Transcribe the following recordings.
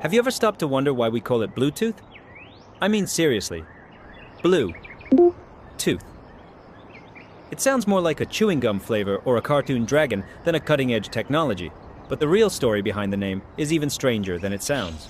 Have you ever stopped to wonder why we call it Bluetooth? I mean seriously. Blue. Tooth. It sounds more like a chewing gum flavor or a cartoon dragon than a cutting-edge technology, but the real story behind the name is even stranger than it sounds.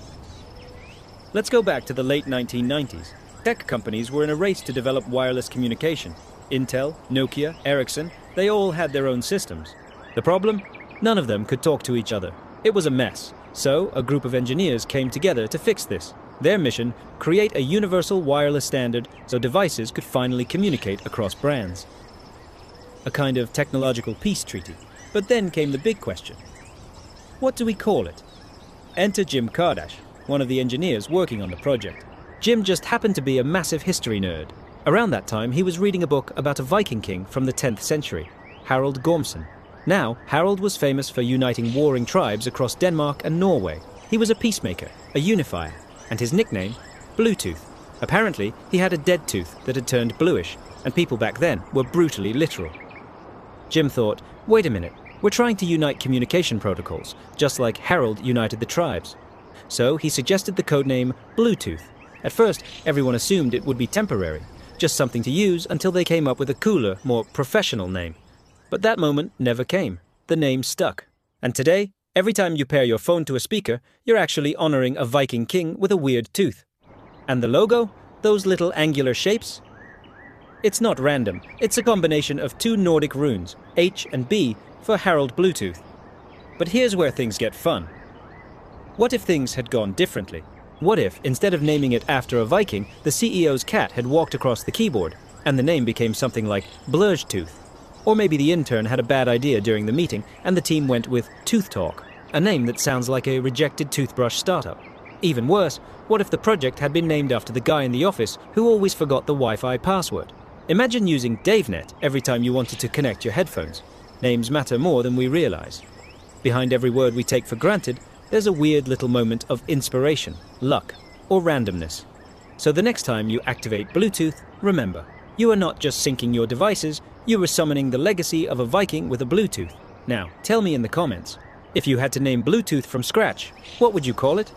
Let's go back to the late 1990s. Tech companies were in a race to develop wireless communication. Intel, Nokia, Ericsson, they all had their own systems. The problem? None of them could talk to each other. It was a mess. So, a group of engineers came together to fix this. Their mission, create a universal wireless standard so devices could finally communicate across brands. A kind of technological peace treaty. But then came the big question. What do we call it? Enter Jim Kardash, one of the engineers working on the project. Jim just happened to be a massive history nerd. Around that time, he was reading a book about a Viking king from the 10th century, Harald Gormson. Now, Harald was famous for uniting warring tribes across Denmark and Norway. He was a peacemaker, a unifier, and his nickname, Bluetooth. Apparently, he had a dead tooth that had turned bluish, and people back then were brutally literal. Jim thought, wait a minute, we're trying to unite communication protocols, just like Harald united the tribes. So he suggested the codename Bluetooth. At first, everyone assumed it would be temporary, just something to use until they came up with a cooler, more professional name. But that moment never came. The name stuck. And today, every time you pair your phone to a speaker, you're actually honoring a Viking king with a weird tooth. And the logo? Those little angular shapes? It's not random. It's a combination of two Nordic runes, H and B, for Harald Bluetooth. But here's where things get fun. What if things had gone differently? What if, instead of naming it after a Viking, the CEO's cat had walked across the keyboard, and the name became something like Blurgetooth? Or maybe the intern had a bad idea during the meeting, and the team went with Tooth Talk, a name that sounds like a rejected toothbrush startup. Even worse, what if the project had been named after the guy in the office who always forgot the Wi-Fi password? Imagine using DaveNet every time you wanted to connect your headphones. Names matter more than we realize. Behind every word we take for granted, there's a weird little moment of inspiration, luck, or randomness. So the next time you activate Bluetooth, remember, you are not just syncing your devices, you are summoning the legacy of a Viking with a Bluetooth. Now, tell me in the comments, if you had to name Bluetooth from scratch, what would you call it?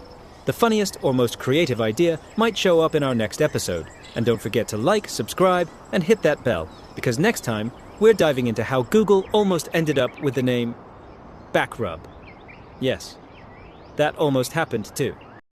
The funniest or most creative idea might show up in our next episode. And don't forget to like, subscribe, and hit that bell, because next time, we're diving into how Google almost ended up with the name Backrub. Yes, that almost happened too.